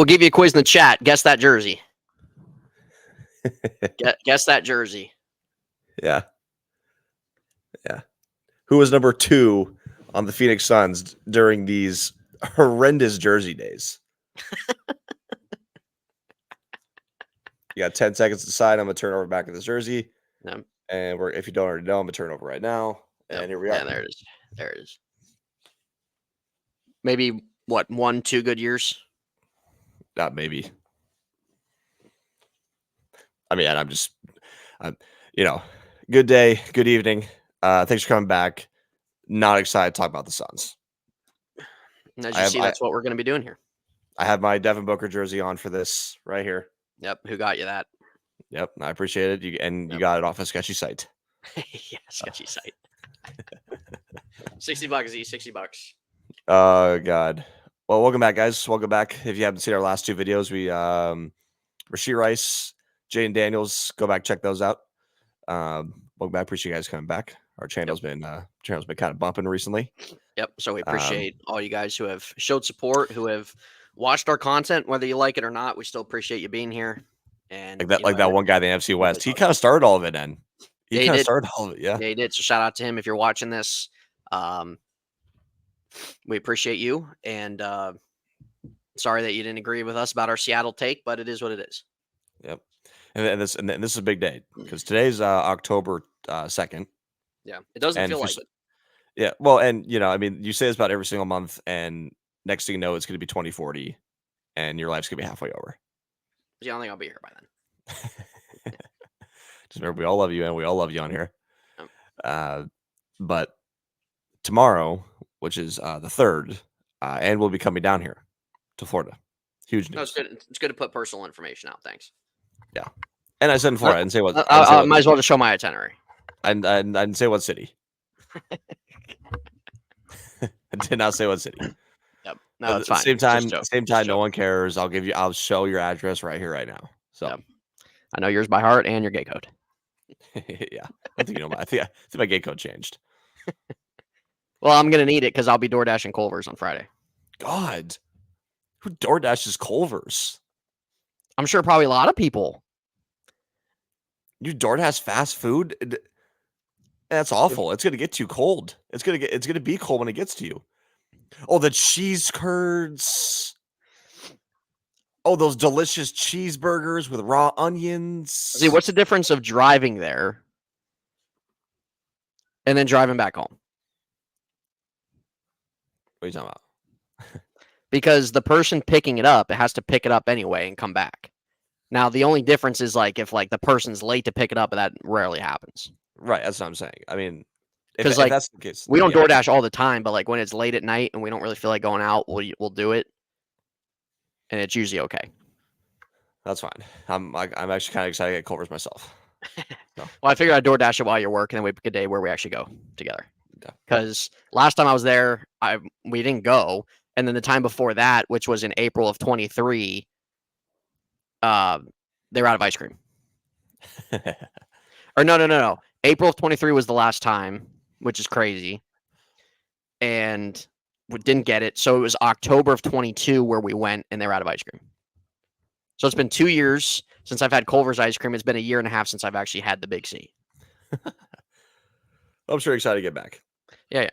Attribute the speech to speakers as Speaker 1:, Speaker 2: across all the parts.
Speaker 1: We'll give you a quiz in the chat. Guess that jersey. Guess that jersey.
Speaker 2: Yeah. Who was number 2 on the Phoenix Suns during these horrendous jersey days? You got 10 seconds to decide. I'm going to turn over back of this jersey.
Speaker 1: Yep.
Speaker 2: And if you don't already know, I'm going to turn over right now. And here we are.
Speaker 1: Yeah, there it is. There it is. Maybe, 1-2 good years?
Speaker 2: Not maybe. I mean, good day, good evening. Thanks for coming back. Not excited to talk about the Suns.
Speaker 1: And as you see, that's what we're going to be doing here.
Speaker 2: I have my Devin Booker jersey on for this right here.
Speaker 1: Yep. Who got you that?
Speaker 2: Yep. I appreciate it. You got it off a sketchy site.
Speaker 1: Yeah, sketchy site. $60, $60.
Speaker 2: Oh, God. Well, welcome back, guys. Welcome back. If you haven't seen our last 2 videos, we Rasheed Rice, Jaden Daniels, go back, check those out. Welcome back. Appreciate you guys coming back. Our channel's been kind of bumping recently.
Speaker 1: Yep. So we appreciate all you guys who have showed support, who have watched our content, whether you like it or not. We still appreciate you being here. And
Speaker 2: like that one guy in the NFC West. He kind of started all of it, then. He kind of started all of it, yeah.
Speaker 1: Yeah, he did. So shout out to him if you're watching this. We appreciate you, and sorry that you didn't agree with us about our Seattle take, but it is what it is.
Speaker 2: Yep. And this is a big day because today's October 2nd.
Speaker 1: Yeah, it doesn't feel like it.
Speaker 2: Yeah, well, and you say this about every single month, and next thing you know, it's going to be 2040, and your life's going to be halfway over.
Speaker 1: But I don't think I'll be here by then.
Speaker 2: Just remember, we all love you, and we all love you on here. But tomorrow, which is the 3rd, and we'll be coming down here to Florida. Huge news.
Speaker 1: No, it's good. It's good to put personal information out. Thanks.
Speaker 2: Yeah, and I said in Florida. I didn't say what.
Speaker 1: I might as well just show my itinerary.
Speaker 2: I didn't say what city. I did not say what city.
Speaker 1: Yep. No, that's fine.
Speaker 2: Same time, no one cares. I'll show your address right here, right now. So
Speaker 1: yep. I know yours by heart and your gate code.
Speaker 2: Yeah, I think I think my gate code changed.
Speaker 1: Well, I'm gonna need it because I'll be door dashing Culver's on Friday.
Speaker 2: God, who door dashes Culver's?
Speaker 1: I'm sure probably a lot of people.
Speaker 2: You DoorDash fast food? That's awful. It's gonna get too cold. It's gonna be cold when it gets to you. Oh, the cheese curds. Oh, those delicious cheeseburgers with raw onions.
Speaker 1: See, what's the difference of driving there and then driving back home?
Speaker 2: What are you talking about?
Speaker 1: Because the person picking it up, it has to pick it up anyway and come back. Now, the only difference is if the person's late to pick it up, that rarely happens.
Speaker 2: Right, that's what I'm saying. I mean,
Speaker 1: because that's the case, we don't DoorDash all the time, but when it's late at night and we don't really feel like going out, we'll do it, and it's usually okay.
Speaker 2: That's fine. I'm actually kind of excited to get Culver's myself.
Speaker 1: So. Well, I figured I'd DoorDash it while you're working, and we pick a day where we actually go together. Because last time I was there, we didn't go, and then the time before that, which was in April of 23, they were out of ice cream. Or no. April of 23 was the last time, which is crazy. And we didn't get it. So it was October of 22 where we went, and they were out of ice cream. So it's been 2 years since I've had Culver's ice cream. It's been 1.5 years since I've actually had the Big C.
Speaker 2: I'm sure excited to get back.
Speaker 1: Yeah.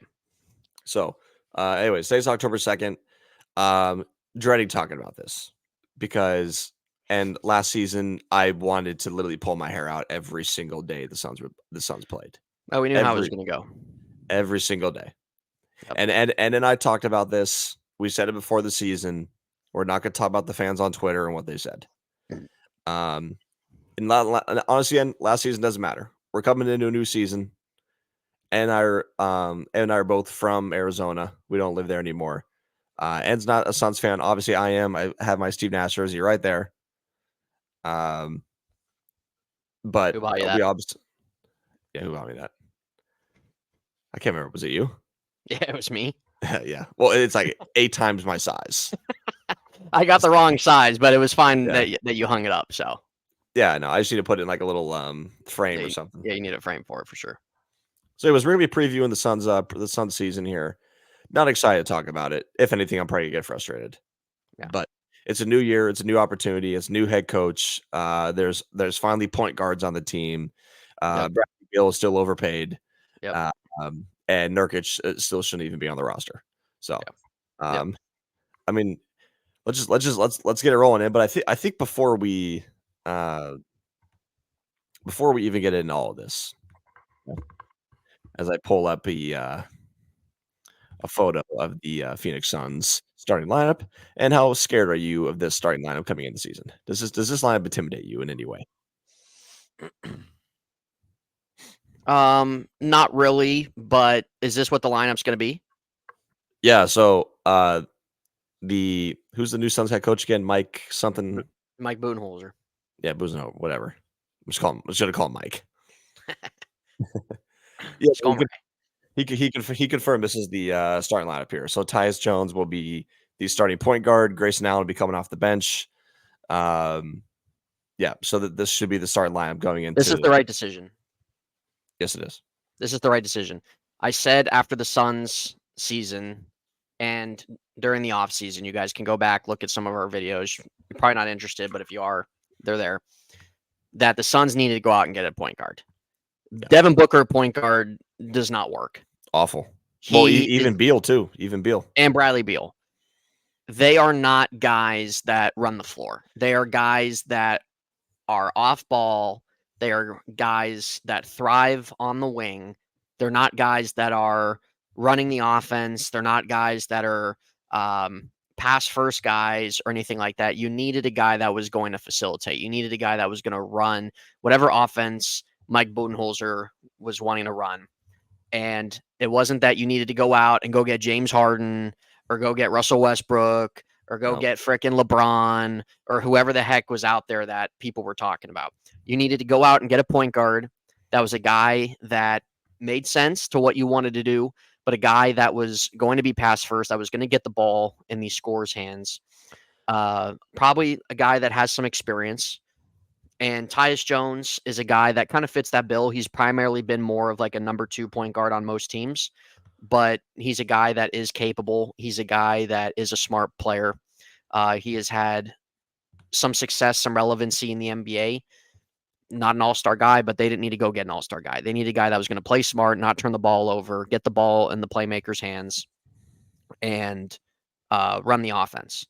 Speaker 2: So, anyways, today's October 2nd. Dreading talking about this because, and last season I wanted to literally pull my hair out every single day the Suns played.
Speaker 1: Oh, we knew how it was going to go.
Speaker 2: Every single day. Yep. And then I talked about this. We said it before the season. We're not going to talk about the fans on Twitter and what they said. And honestly, last season doesn't matter. We're coming into a new season. And I are both from Arizona. We don't live there anymore. Ed's not a Suns fan. Obviously, I am. I have my Steve Nash jersey right there. But
Speaker 1: who bought you that?
Speaker 2: Who bought me that? I can't remember. Was it you?
Speaker 1: Yeah, it was me.
Speaker 2: Yeah. Well, it's 8 times my size.
Speaker 1: I got the wrong size, but it was fine that you hung it up. So.
Speaker 2: Yeah, no, I just need to put it in a little frame or something.
Speaker 1: Yeah, you need a frame for it for sure.
Speaker 2: So we're going to be previewing the Suns season here. Not excited to talk about it. If anything, I'm probably going to get frustrated.
Speaker 1: Yeah.
Speaker 2: But it's a new year, it's a new opportunity, it's a new head coach. There's finally point guards on the team. Bradley Beal is still overpaid.
Speaker 1: Yep.
Speaker 2: And Nurkic still shouldn't even be on the roster. So, I mean, let's get it rolling in. But I think before we even get into all of this, as I pull up a photo of the Phoenix Suns starting lineup, and how scared are you of this starting lineup coming into the season? Does this lineup intimidate you in any way?
Speaker 1: Not really, but is this what the lineup's going to be?
Speaker 2: Yeah. So, who's the new Suns head coach again? Mike something.
Speaker 1: Mike Budenholzer.
Speaker 2: Yeah, Budenholzer, whatever. I'm just call him Mike. Yeah, he confirmed this is the starting lineup here. So Tyus Jones will be the starting point guard. Grayson Allen will be coming off the bench. Yeah, so this should be the starting lineup going into.
Speaker 1: This is the right decision.
Speaker 2: Yes, it is.
Speaker 1: This is the right decision. I said after the Suns season and during the offseason, you guys can go back, look at some of our videos. You're probably not interested, but if you are, they're there. That the Suns needed to go out and get a point guard. Yeah. Devin Booker, point guard, does not work.
Speaker 2: Awful. Even Beal, too. Even Beal.
Speaker 1: And Bradley Beal. They are not guys that run the floor. They are guys that are off ball. They are guys that thrive on the wing. They're not guys that are running the offense. They're not guys that are pass first guys or anything like that. You needed a guy that was going to facilitate. You needed a guy that was going to run whatever offense Mike Budenholzer was wanting to run. And it wasn't that you needed to go out and go get James Harden or go get Russell Westbrook or go get frickin' LeBron or whoever the heck was out there that people were talking about. You needed to go out and get a point guard that was a guy that made sense to what you wanted to do, but a guy that was going to be pass first, that was going to get the ball in these scorers' hands. Probably a guy that has some experience. And Tyus Jones is a guy that kind of fits that bill. He's primarily been more of like a number 2 point guard on most teams, but he's a guy that is capable. He's a guy that is a smart player. He has had some success, some relevancy in the NBA. Not an all-star guy, but they didn't need to go get an all-star guy. They need a guy that was going to play smart, not turn the ball over, get the ball in the playmaker's hands, and run the offense.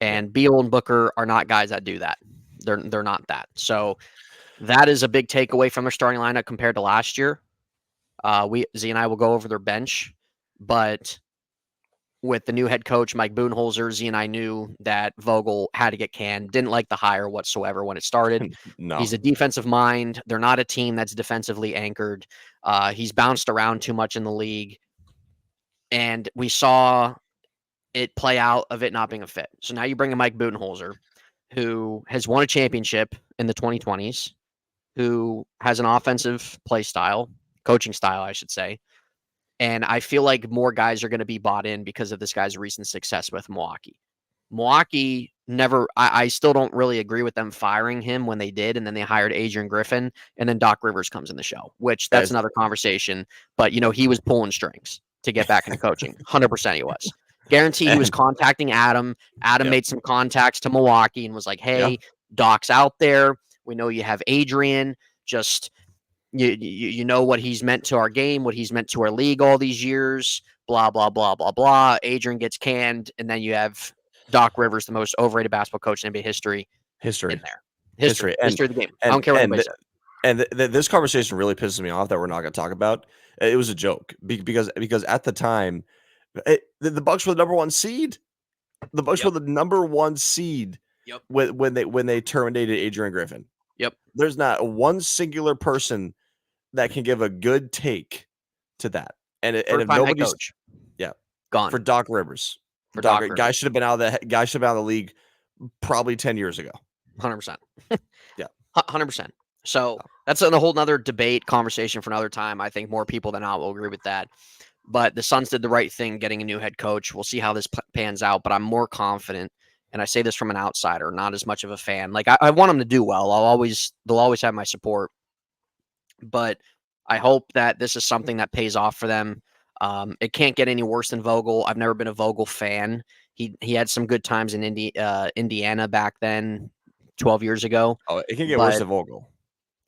Speaker 1: And Beal and Booker are not guys that do that. They're not that. So that is a big takeaway from their starting lineup compared to last year. Z and I will go over their bench, but with the new head coach, Mike Budenholzer, Z and I knew that Vogel had to get canned. Didn't like the hire whatsoever when it started.
Speaker 2: No.
Speaker 1: He's a defensive mind. They're not a team that's defensively anchored. He's bounced around too much in the league. And we saw it play out of it not being a fit. So now you bring in Mike Budenholzer, who has won a championship in the 2020s, who has an offensive play style, coaching style, I should say. And I feel like more guys are going to be bought in because of this guy's recent success with Milwaukee. Milwaukee never, I still don't really agree with them firing him when they did. And then they hired Adrian Griffin, and then Doc Rivers comes in the show, which that's another conversation. But, he was pulling strings to get back into coaching. 100% he was. Guarantee he was contacting Adam. Adam made some contacts to Milwaukee and was like, hey, Doc's out there. We know you have Adrian. Just, you know what he's meant to our game, what he's meant to our league all these years, blah, blah, blah, blah, blah. Adrian gets canned, and then you have Doc Rivers, the most overrated basketball coach in NBA history. In there. History of the game. I don't care what anybody said.
Speaker 2: And this conversation really pisses me off that we're not going to talk about. It was a joke because at the time, the Bucks were the number 1 seed. The Bucks were the number 1 seed. When they terminated Adrian Griffin. There's not one singular person that can give a good take to that. And if nobody's
Speaker 1: gone
Speaker 2: for Doc Rivers. Guy should have been out of the league probably 10 years ago.
Speaker 1: 100%. 100%. So that's a whole nother debate conversation for another time. I think more people than not will agree with that. But the Suns did the right thing getting a new head coach. We'll see how this pans out, but I'm more confident. And I say this from an outsider, not as much of a fan. Like I want them to do well. They'll always have my support. But I hope that this is something that pays off for them. It can't get any worse than Vogel. I've never been a Vogel fan. He had some good times in Indiana back then, 12 years ago.
Speaker 2: Oh, it can get worse
Speaker 1: But
Speaker 2: than Vogel.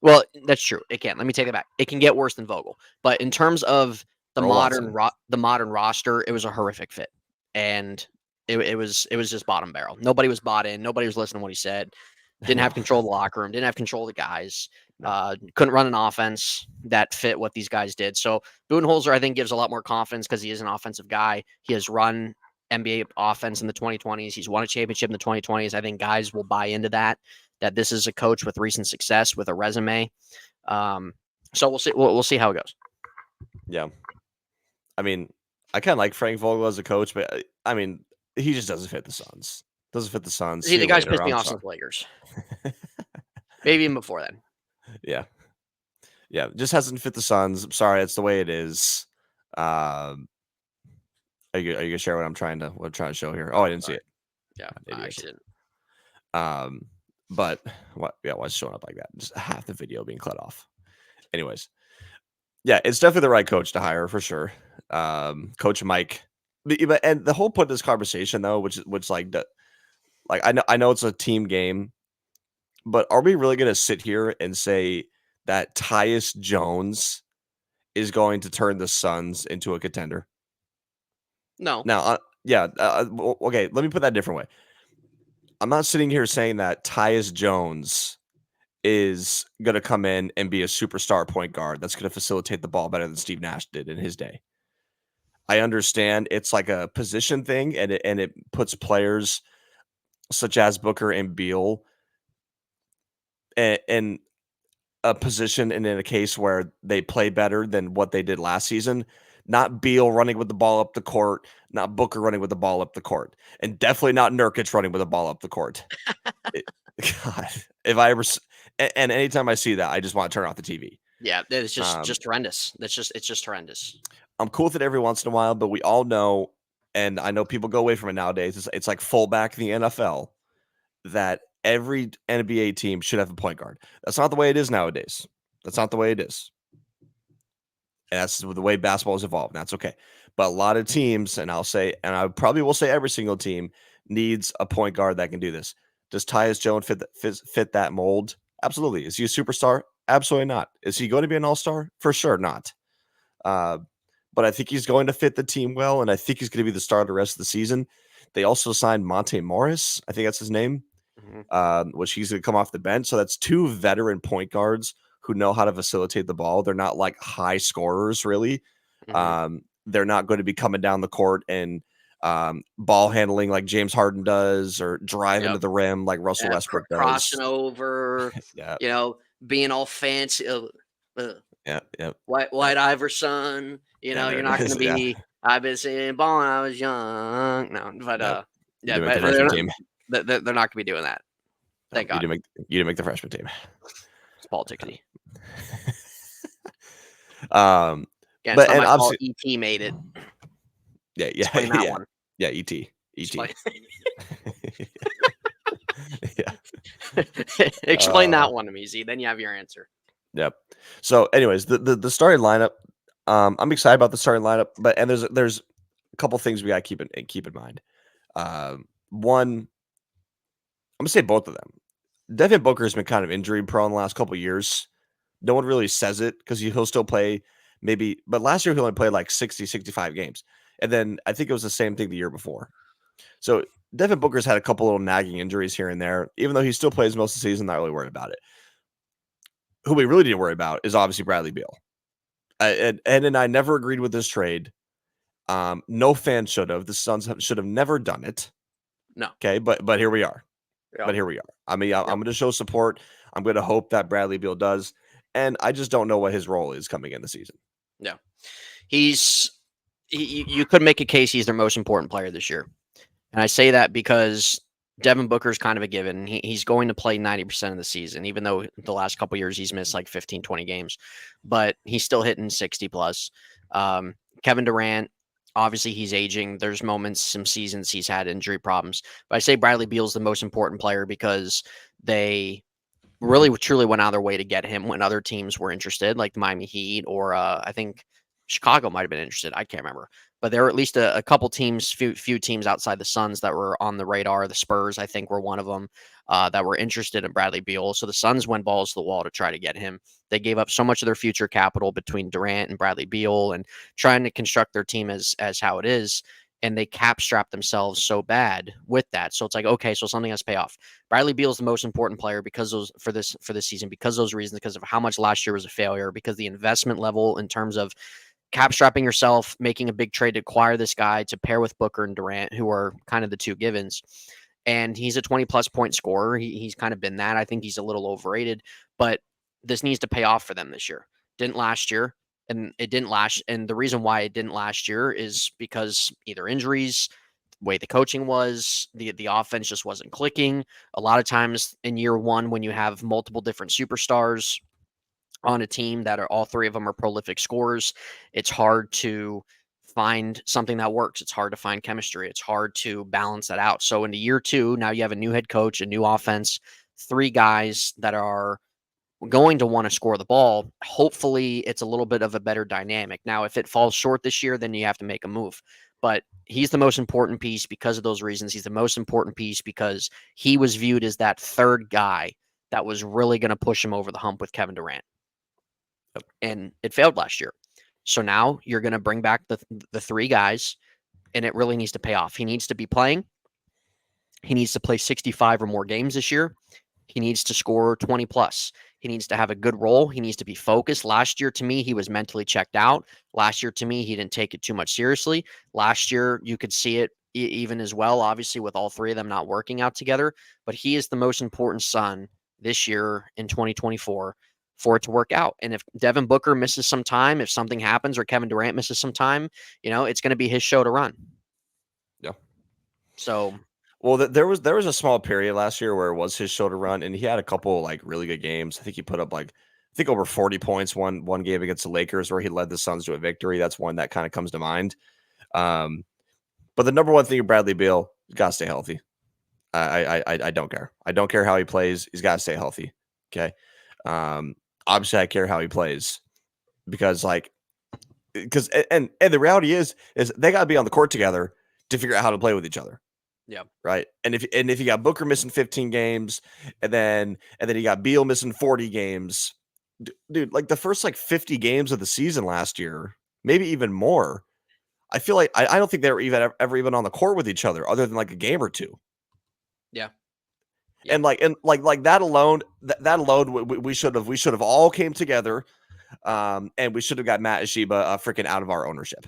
Speaker 1: well, that's true. It can. Let me take it back. It can get worse than Vogel. But in terms of the
Speaker 2: Earl Watson.
Speaker 1: modern roster, it was a horrific fit, and it was just bottom barrel. Nobody was bought in. Nobody was listening to what he said. Didn't have control of the locker room. Didn't have control of the guys. Couldn't run an offense that fit what these guys did. So Budenholzer, I think, gives a lot more confidence because he is an offensive guy. He has run NBA offense in the 2020s. He's won a championship in the 2020s. I think guys will buy into that this is a coach with recent success, with a resume. So we'll see. We'll see how it goes.
Speaker 2: Yeah. I mean, I kind of like Frank Vogel as a coach, but I mean, he just doesn't fit the Suns. Doesn't fit the Suns.
Speaker 1: See, the guy's pissed me off since the Lakers. Maybe even before then.
Speaker 2: Yeah. Yeah. Just hasn't fit the Suns. I'm sorry. That's the way it is. Are you gonna share what I'm trying to show here? Oh, I didn't see it.
Speaker 1: Yeah, I actually
Speaker 2: didn't. But what? Yeah, why is it showing up like that? Just half the video being cut off. Anyways, yeah, it's definitely the right coach to hire for sure. Coach Mike, but and the whole point of this conversation though, which like I know it's a team game, but are we really gonna sit here and say that Tyus Jones is going to turn the Suns into a contender?
Speaker 1: No.
Speaker 2: Now, okay, let me put that a different way. I'm not sitting here saying that Tyus Jones is going to come in and be a superstar point guard that's going to facilitate the ball better than Steve Nash did in his day. I understand it's like a position thing, and it puts players such as Booker and Beal in a position and in a case where they play better than what they did last season. Not Beal running with the ball up the court, not Booker running with the ball up the court, and definitely not Nurkic running with the ball up the court. God, if I ever and anytime I see that, I just want to turn off the TV.
Speaker 1: Yeah, it's just horrendous. It's just horrendous.
Speaker 2: I'm cool with it every once in a while, but we all know, and I know people go away from it nowadays. It's like fullback in the NFL that every NBA team should have a point guard. That's not the way it is nowadays. That's not the way it is. And that's the way basketball has evolved. That's okay. But a lot of teams, and I probably will say every single team needs a point guard that can do this. Does Tyus Jones fit that mold? Absolutely. Is he a superstar? Absolutely not. Is he going to be an all-star? For sure not. But I think he's going to fit the team well, and I think he's going to be the starter the rest of the season. They also signed Monte Morris. I think that's his name, which he's going to come off the bench. So that's two veteran point guards who know how to facilitate the ball. They're not like high scorers, really. They're not going to be coming down the court and ball handling like James Harden does, or driving to the rim like Russell Westbrook does.
Speaker 1: Crossing over, being all fancy. White Iverson. You're not going to be. I've been seeing ball when I was young. No, but they're not going to be doing that. Thank God.
Speaker 2: You didn't make the freshman team.
Speaker 1: It's politicsy.
Speaker 2: But
Speaker 1: and obviously ET made it.
Speaker 2: Explain that one. Yeah, ET.
Speaker 1: Explain that one to me, Z. Then you have your answer.
Speaker 2: Yep. So, anyways, the starting lineup. I'm excited about the starting lineup, but there's a couple things we got to keep in mind. One, I'm gonna say both of them. Devin Booker has been kind of injury prone the last couple of years. No one really says it because he'll still play maybe, but last year he only played like 60, 65 games. And then I think it was the same thing the year before. So Devin Booker's had a couple little nagging injuries here and there, even though he still plays most of the season, not really worried about it. Who we really need to worry about is obviously Bradley Beal. And I never agreed with this trade. No fan should have. The Suns should have never done it.
Speaker 1: No.
Speaker 2: Okay, but here we are. Yep. But here we are. I mean, I'm going to show support. I'm going to hope that Bradley Beal does. And I just don't know what his role is coming in the season.
Speaker 1: Yeah. You could make a case he's their most important player this year. And I say that because Devin Booker is kind of a given. He's going to play 90% of the season, even though the last couple of years he's missed like 15, 20 games. But he's still hitting 60 plus. Kevin Durant, obviously he's aging. There's moments, some seasons he's had injury problems. But I say Bradley Beal's the most important player because they really truly went out of their way to get him when other teams were interested, like the Miami Heat or I think Chicago might have been interested. I can't remember. But there were at least a couple teams, few teams outside the Suns that were on the radar. The Spurs, I think, were one of them that were interested in Bradley Beal. So the Suns went balls to the wall to try to get him. They gave up so much of their future capital between Durant and Bradley Beal and trying to construct their team as how it is. And they cap strapped themselves so bad with that. So it's like, okay, so something has to pay off. Bradley Beal is the most important player because those for this season, because those reasons, because of how much last year was a failure, because the investment level in terms of cap strapping yourself, making a big trade to acquire this guy to pair with Booker and Durant, who are kind of the two givens. And he's a 20-plus point scorer. He's kind of been that. I think he's a little overrated, but this needs to pay off for them this year. Didn't last year, and it didn't last. And the reason why it didn't last year is because either injuries, the way the coaching was, the offense just wasn't clicking. A lot of times in year one, when you have multiple different superstars on a team that are all three of them are prolific scorers, it's hard to find something that works. It's hard to find chemistry. It's hard to balance that out. So into year two, now you have a new head coach, a new offense, three guys that are going to want to score the ball. Hopefully it's a little bit of a better dynamic. Now, if it falls short this year, then you have to make a move. But he's the most important piece because of those reasons. He's the most important piece because he was viewed as that third guy that was really going to push him over the hump with Kevin Durant. And it failed last year. So now you're going to bring back the three guys, and it really needs to pay off. He needs to be playing. He needs to play 65 or more games this year. He needs to score 20 plus. He needs to have a good role. He needs to be focused. Last year, to me, he was mentally checked out. Last year, to me, he didn't take it too much seriously. Last year, you could see it even as well, obviously, with all three of them not working out together. But he is the most important Sun this year in 2024 for it to work out. And if Devin Booker misses some time, if something happens or Kevin Durant misses some time, it's going to be his show to run.
Speaker 2: Yeah.
Speaker 1: So,
Speaker 2: well, there was a small period last year where it was his show to run, and he had a couple like really good games. I think he put up over 40 points one game against the Lakers where he led the Suns to a victory. That's one that kind of comes to mind. But the number one thing of Bradley Beal, he's got to stay healthy. I don't care. I don't care how he plays. He's got to stay healthy. Okay. Obviously, I care how he plays because and the reality is they got to be on the court together to figure out how to play with each other.
Speaker 1: Yeah.
Speaker 2: Right. And if you got Booker missing 15 games and then you got Beal missing 40 games, dude, like the first 50 games of the season last year, maybe even more. I feel like I don't think they were ever even on the court with each other other than a game or two.
Speaker 1: Yeah.
Speaker 2: Yeah. And that alone, we should have all came together, and we should have got Matt Ashiba freaking out of our ownership.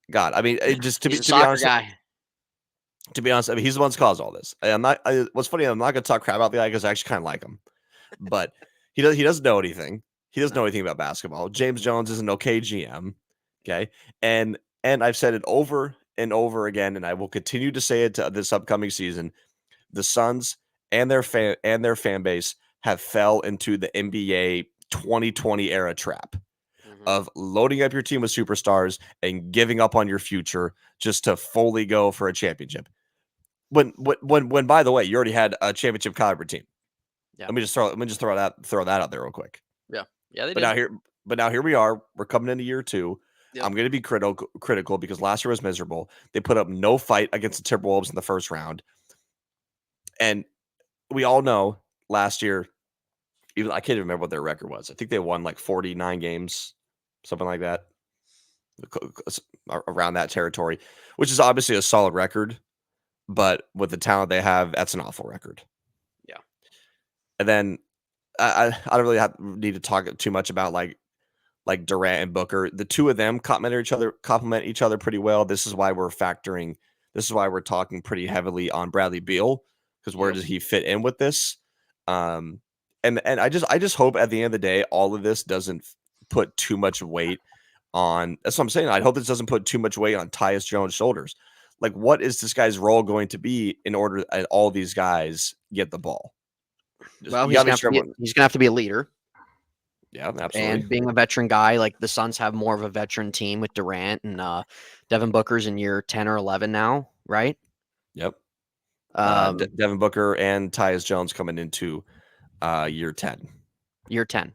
Speaker 2: God, I mean, just to
Speaker 1: He's
Speaker 2: be
Speaker 1: a
Speaker 2: honest,
Speaker 1: guy.
Speaker 2: To be honest, I mean, he's the one that's caused all this. What's funny, I'm not going to talk crap about the guy because I actually kind of like him, but he doesn't know anything. He doesn't know anything about basketball. James Jones is an okay GM, okay, and I've said it over and over again, and I will continue to say it to this upcoming season. The Suns and their fan base have fell into the NBA 2020 era trap of loading up your team with superstars and giving up on your future just to fully go for a championship. When by the way, you already had a championship caliber team.
Speaker 1: Yeah.
Speaker 2: Let me just throw that out there real quick.
Speaker 1: Yeah. Yeah, they
Speaker 2: But
Speaker 1: did.
Speaker 2: now here we are. We're coming into year two.
Speaker 1: Yep.
Speaker 2: I'm going to be critical because last year was miserable. They put up no fight against the Timberwolves in the first round. And we all know last year, even I can't even remember what their record was. I think they won 49 games, something like that, around that territory, which is obviously a solid record. But with the talent they have, that's an awful record.
Speaker 1: Yeah.
Speaker 2: And then I don't really need to talk too much about like Durant and Booker. The two of them complement each other pretty well. This is why we're talking pretty heavily on Bradley Beal, because where does he fit in with this? And I just hope at the end of the day, all of this doesn't put too much weight on. That's what I'm saying. I hope this doesn't put too much weight on Tyus Jones' shoulders. Like, what is this guy's role going to be in order that all these guys get the ball?
Speaker 1: Well, he's going to have to be a leader.
Speaker 2: Yeah, absolutely.
Speaker 1: And being a veteran guy, like the Suns have more of a veteran team with Durant and Devin Booker's in year 10 or 11 now, right?
Speaker 2: Yep. Devin Booker and Tyus Jones coming into year 10.
Speaker 1: Year 10.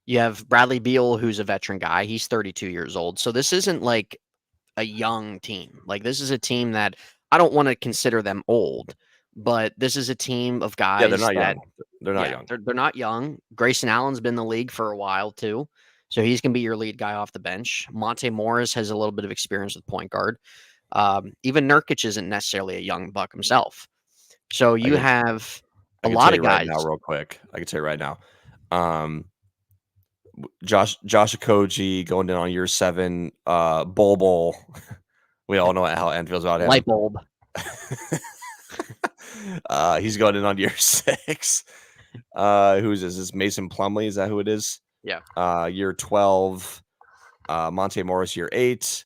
Speaker 1: You have Bradley Beal, who's a veteran guy. He's 32 years old. So this isn't like a young team. Like this is a team that I don't want to consider them old, but this is a team of
Speaker 2: Yeah, they're
Speaker 1: guys
Speaker 2: not
Speaker 1: that
Speaker 2: young. They're not
Speaker 1: yeah,
Speaker 2: young.
Speaker 1: they're not young. Grayson Allen's been in the league for a while too. So he's gonna be your lead guy off the bench. Monte Morris has a little bit of experience with point guard. Even Nurkic isn't necessarily a young buck himself. So
Speaker 2: I
Speaker 1: you
Speaker 2: can
Speaker 1: have
Speaker 2: I
Speaker 1: a
Speaker 2: can tell
Speaker 1: lot
Speaker 2: you
Speaker 1: of
Speaker 2: right now,
Speaker 1: guys.
Speaker 2: real quick. I can tell you right now. Josh Okogie going in on year 7. Bol. We all know how Ann feels about
Speaker 1: Light
Speaker 2: him.
Speaker 1: bulb.
Speaker 2: He's going in on year 6. Who's this? Is Mason Plumlee? Is that who it is?
Speaker 1: Yeah.
Speaker 2: Year 12. Monte Morris, year 8.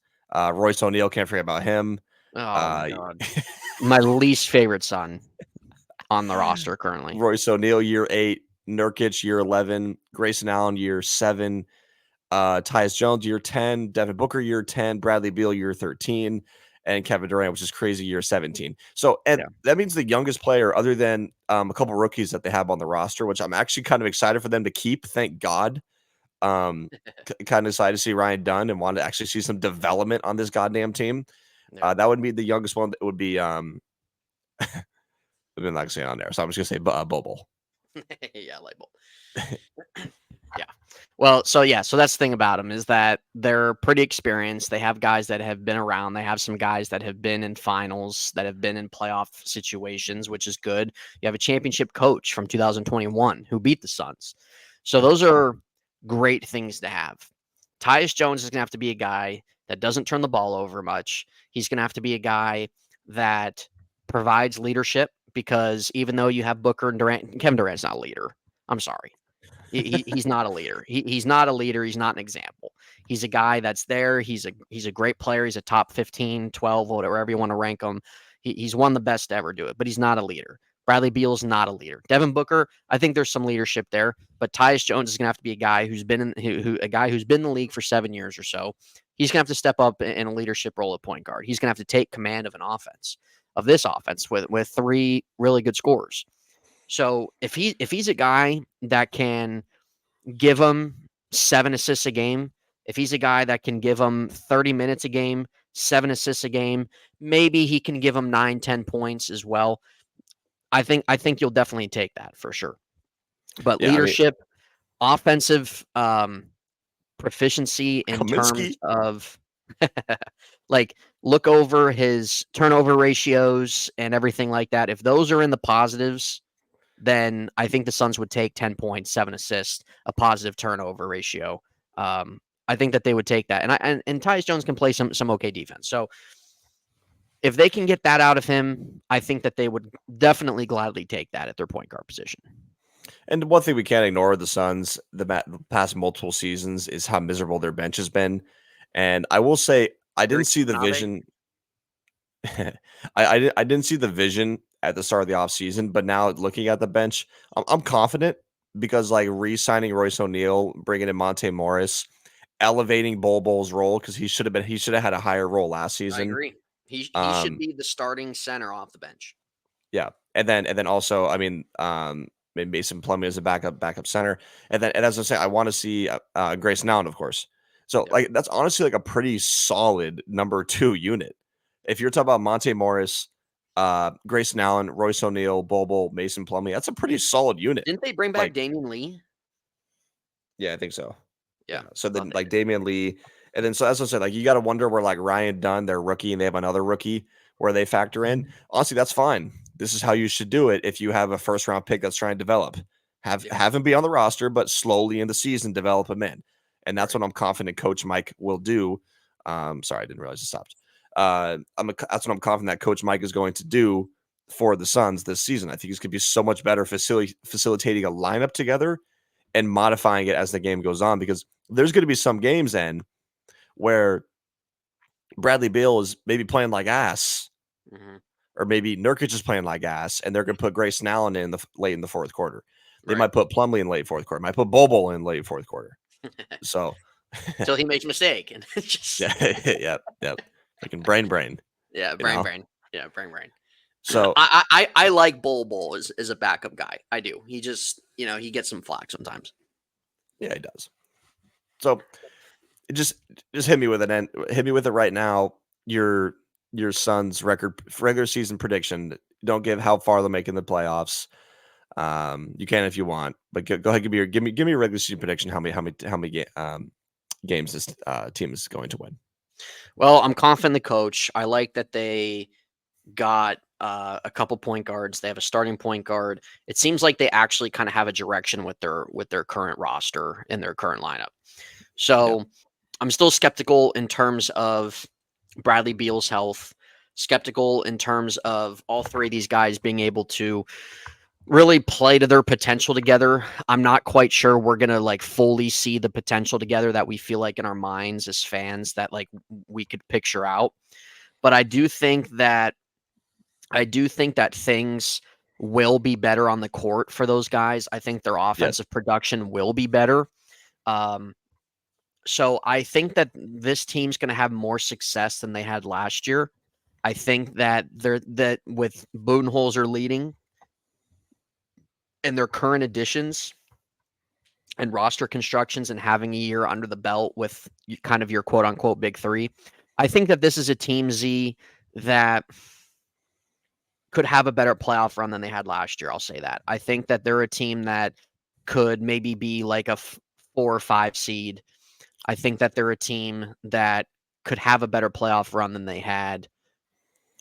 Speaker 2: Royce O'Neal, can't forget about him.
Speaker 1: Oh my god. My least favorite son on the roster currently.
Speaker 2: Royce O'Neal, year 8. Nurkic, year 11. Grayson Allen, year 7. Tyus Jones, year 10. Devin Booker, year 10. Bradley Beal, year 13. And Kevin Durant, which is crazy, year 17. So, and
Speaker 1: Yeah.
Speaker 2: that means the youngest player, other than a couple rookies that they have on the roster, which I'm actually kind of excited for them to keep. Thank God. Kind of excited to see Ryan Dunn and want to actually see some development on this goddamn team.
Speaker 1: Yeah.
Speaker 2: That would be the youngest one. That would be I've been like saying on there, so I'm just gonna say Bobo.
Speaker 1: Yeah, light bulb. Yeah. Well, so that's the thing about them is that they're pretty experienced. They have guys that have been around. They have some guys that have been in finals, that have been in playoff situations, which is good. You have a championship coach from 2021 who beat the Suns. So those are great things to have. Tyus Jones is going to have to be a guy that doesn't turn the ball over much. He's going to have to be a guy that provides leadership because even though you have Booker and Durant, Kevin Durant's not a leader. I'm sorry. He's not a leader. He's not a leader. He's not an example. He's a guy that's there. He's a great player. He's a top 15, 12, whatever you want to rank him. He's one of the best to ever do it, but he's not a leader. Bradley Beal's not a leader. Devin Booker, I think there's some leadership there, but Tyus Jones is gonna have to be a guy who's been in the league for 7 years or so. He's gonna have to step up in a leadership role at point guard. He's gonna have to take command of an offense, of this offense with 3 really good scorers. So if he's a guy that can give him 7 assists a game, if he's a guy that can give him 30 minutes a game, 7 assists a game, maybe he can give him 9, 10 points as well. I think you'll definitely take that for sure. But
Speaker 2: Yeah, I mean
Speaker 1: leadership, offensive proficiency in terms
Speaker 2: Kaminsky.
Speaker 1: of like look over his turnover ratios and everything like that. If those are in the positives, then I think the Suns would take 10 points, 7 assists, a positive turnover ratio. I think that they would take that. And Tyus Jones can play some okay defense. So if they can get that out of him, I think that they would definitely gladly take that at their point guard position.
Speaker 2: And one thing we can't ignore with the Suns, the past multiple seasons, is how miserable their bench has been. And I will say, I
Speaker 1: Yuri
Speaker 2: didn't see the
Speaker 1: Tanabe.
Speaker 2: vision. I didn't see the vision at the start of the offseason, but now looking at the bench, I'm confident because like re-signing Royce O'Neal, bringing in Monte Morris, elevating Bol's role because he should have had a higher role last
Speaker 1: I
Speaker 2: season.
Speaker 1: agree. He should
Speaker 2: Um,
Speaker 1: be the starting center off the bench.
Speaker 2: yeah, and then also, I mean, maybe Mason Plumlee as a backup center, and as I say, I want to see Grayson Allen, of course. So
Speaker 1: Yep.
Speaker 2: like that's honestly like a pretty solid number 2 unit. If you're talking about Monte Morris, Grayson Allen, Royce O'Neal, Bol, Mason Plumlee, that's a pretty solid unit.
Speaker 1: Didn't they bring back
Speaker 2: Like,
Speaker 1: Damian Lee?
Speaker 2: yeah, I think so.
Speaker 1: Yeah,
Speaker 2: Yeah. So
Speaker 1: I thought
Speaker 2: then
Speaker 1: they
Speaker 2: like
Speaker 1: did.
Speaker 2: Damian Lee, and then so as I said, like you got to wonder where like Ryan Dunn, their rookie, and they have another rookie where they factor in. Honestly, that's fine. This is how you should do it if you have a first round pick that's trying to develop.
Speaker 1: Yeah.
Speaker 2: Have him be on the roster, but slowly in the season develop him in. And that's
Speaker 1: Right.
Speaker 2: what I'm confident Coach Mike will do. Sorry, I didn't realize it stopped. That's what I'm confident that Coach Mike is going to do for the Suns this season. I think he's going to be so much better facilitating a lineup together and modifying it as the game goes on because there's going to be some games then where Bradley Beal is maybe playing like ass,
Speaker 1: Mhm.
Speaker 2: or maybe Nurkic is playing like ass, and they're going to put Grayson Allen in late in the fourth quarter. They
Speaker 1: Right.
Speaker 2: might put Plumlee in late fourth quarter. Might put Bobo in late fourth quarter. So,
Speaker 1: Till he makes a mistake and just
Speaker 2: yeah, yep. Freaking brain,
Speaker 1: yeah,
Speaker 2: you
Speaker 1: brain
Speaker 2: know.
Speaker 1: brain. Yeah, brain.
Speaker 2: So
Speaker 1: I like Bol as a backup guy. I do. He just he gets some flack sometimes.
Speaker 2: Yeah, he does. So just hit me with it and hit me with it right now. Your Suns record regular season prediction. Don't give how far they'll make in the playoffs. You can if you want, but go ahead, give me a regular season prediction. How many games this team is going to win?
Speaker 1: Well, I'm confident in the coach. I like that they got a couple point guards. They have a starting point guard. It seems like they actually kind of have a direction with their current roster and their current lineup.
Speaker 2: Yeah.
Speaker 1: So I'm still skeptical in terms of Bradley Beal's health. Skeptical in terms of all three of these guys being able to really play to their potential together. I'm not quite sure we're going to like fully see the potential together that we feel like in our minds as fans that like we could picture out. But I do think that things will be better on the court for those guys. I think their
Speaker 2: Yes.
Speaker 1: offensive production will be better. Um, so I think that this team's going to have more success than they had last year. I think that that with Budenholzer leading and their current additions and roster constructions and having a year under the belt with kind of your quote unquote big three, I think that this is a team Z that could have a better playoff run than they had last year. I'll say that. I think that they're a team that could maybe be like a 4 or 5 seed. I think that they're a team that could have a better playoff run than they had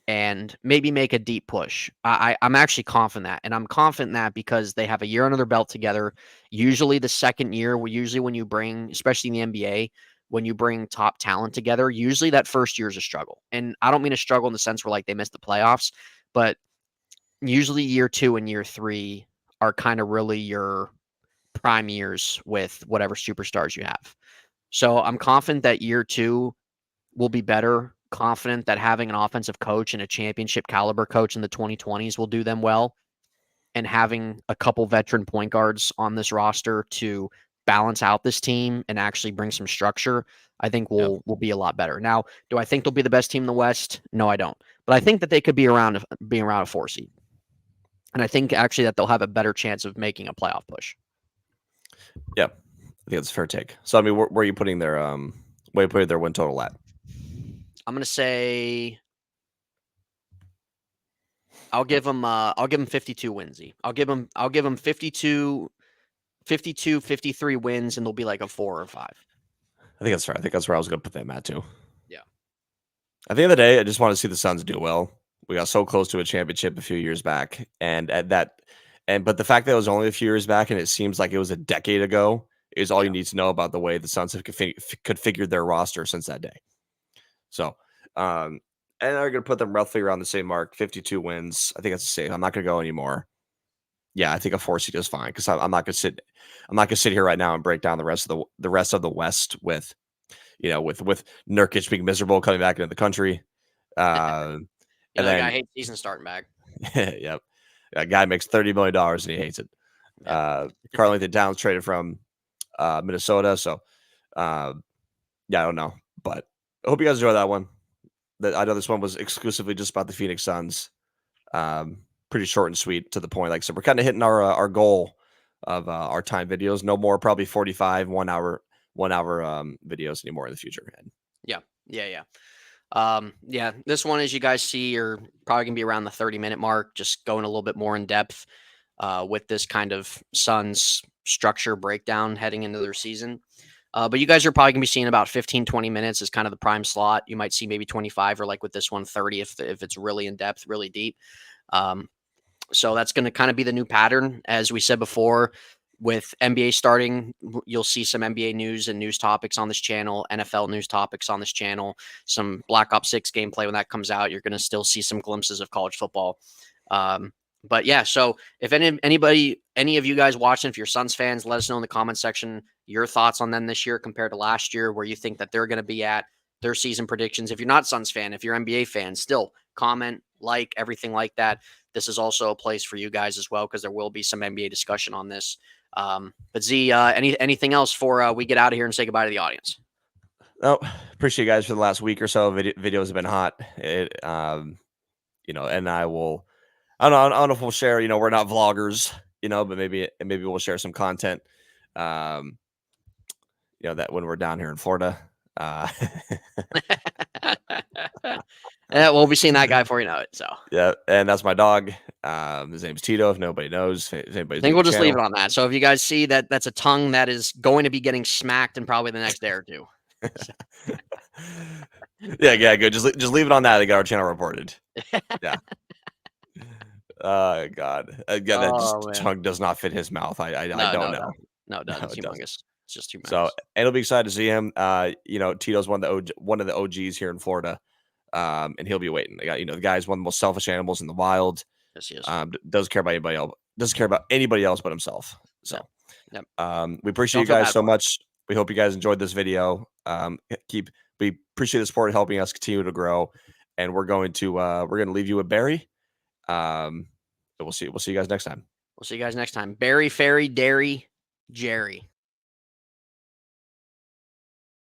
Speaker 1: and maybe make a deep push. I'm actually confident that. And I'm confident that because they have a year under their belt together. Usually the second year, usually when you bring, especially in the NBA, when you bring top talent together, usually that first year is a struggle. And I don't mean a struggle in the sense where like they missed the playoffs, but usually year 2 and year 3 are kind of really your prime years with whatever superstars you have. So I'm confident that year 2 will be better. Confident that having an offensive coach and a championship caliber coach in the 2020s will do them well. And having a couple veteran point guards on this roster to balance out this team and actually bring some structure, I think
Speaker 2: Yeah.
Speaker 1: will be a lot better. Now, do I think they'll be the best team in the West? No, I don't. But I think that they could be around being around a 4 seed. And I think actually that they'll have a better chance of making a playoff push.
Speaker 2: Yeah. I think that's a fair take. So I mean, where are you putting their win total at?
Speaker 1: I'm gonna say I'll give them 52 wins. I'll give them 52, 53 wins, and they'll be like a 4 or 5.
Speaker 2: I think that's fair. I think that's where I was going to put them at too.
Speaker 1: Yeah.
Speaker 2: At the end of the day, I just want to see the Suns do well. We got so close to a championship a few years back, and but the fact that it was only a few years back, and it seems like it was a decade ago, is all you need to know about the way the Suns have configured their roster since that day. So, and I'm going to put them roughly around the same mark, 52 wins. I think that's safe. I'm not going to go anymore. Yeah, I think a 4 seed is fine because I'm not going to sit. I'm not going to sit here right now and break down the rest of the West with Nurkic being miserable coming back into the country. And
Speaker 1: The
Speaker 2: then
Speaker 1: guy hates season starting back.
Speaker 2: yep, that guy makes $30 million and he hates it.
Speaker 1: Yeah.
Speaker 2: Karl-Anthony Towns traded from Minnesota, so yeah, I don't know, but I hope you guys enjoy that one. I know this one was exclusively just about the Phoenix Suns. Pretty short and sweet to the point. Like, so we're kind of hitting our goal of our time videos. No more probably 45 1 hour videos anymore in the future.
Speaker 1: Yeah. Yeah. This one, as you guys see, are probably gonna be around the 30-minute mark, just going a little bit more in depth with this kind of Suns structure breakdown heading into their season. But you guys are probably going to be seeing about 15, 20 minutes as kind of the prime slot. You might see maybe 25 or like with this one, 30 if it's really in depth, really deep. So that's going to kind of be the new pattern. As we said before, with NBA starting, you'll see some NBA news and news topics on this channel, NFL news topics on this channel, some Black Ops 6 gameplay when that comes out. You're going to still see some glimpses of college football. But yeah, so if any of you guys watching, if you're Suns fans, let us know in the comment section your thoughts on them this year compared to last year, where you think that they're going to be at, their season predictions. If you're not Suns fan, if you're NBA fan, still comment, like, everything like that. This is also a place for you guys as well because there will be some NBA discussion on this. But Z, anything else for we get out of here and say goodbye to the audience?
Speaker 2: Oh, appreciate you guys for the last week or so. Videos have been hot. And I will. I don't know if we'll share. We're not vloggers, but maybe we'll share some content. that when we're down here in Florida.
Speaker 1: Yeah, we'll be seeing that guy before you know it. So
Speaker 2: Yeah, and that's my dog. His name's Tito. If nobody knows, if
Speaker 1: I
Speaker 2: anybody's
Speaker 1: think
Speaker 2: new
Speaker 1: we'll
Speaker 2: to the
Speaker 1: just leave it
Speaker 2: channel.
Speaker 1: on that. So if you guys see that that's a tongue that is going to be getting smacked in probably the next day or two.
Speaker 2: Yeah, good. Just leave it on that. They got our channel reported. Yeah. Oh God. Again, that just
Speaker 1: Oh man.
Speaker 2: tongue does not fit his mouth. I don't know.
Speaker 1: No, it doesn't.
Speaker 2: No,
Speaker 1: It's
Speaker 2: it doesn't.
Speaker 1: humongous. It's just humongous.
Speaker 2: So, and it'll be excited to see him. Tito's one of the OGs here in Florida. And he'll be waiting. The guy's one of the most selfish animals in the wild.
Speaker 1: Yes, he is.
Speaker 2: Doesn't care about anybody else. Doesn't care about anybody else but himself. So,
Speaker 1: Yep.
Speaker 2: we appreciate
Speaker 1: Don't
Speaker 2: you
Speaker 1: feel
Speaker 2: guys
Speaker 1: bad
Speaker 2: so
Speaker 1: for him.
Speaker 2: much. We hope you guys enjoyed this video. We appreciate the support helping us continue to grow, and we're going to leave you with Barry. We'll see you guys next time.
Speaker 1: We'll see you guys next time. Barry, Ferry, Dairy, Jerry.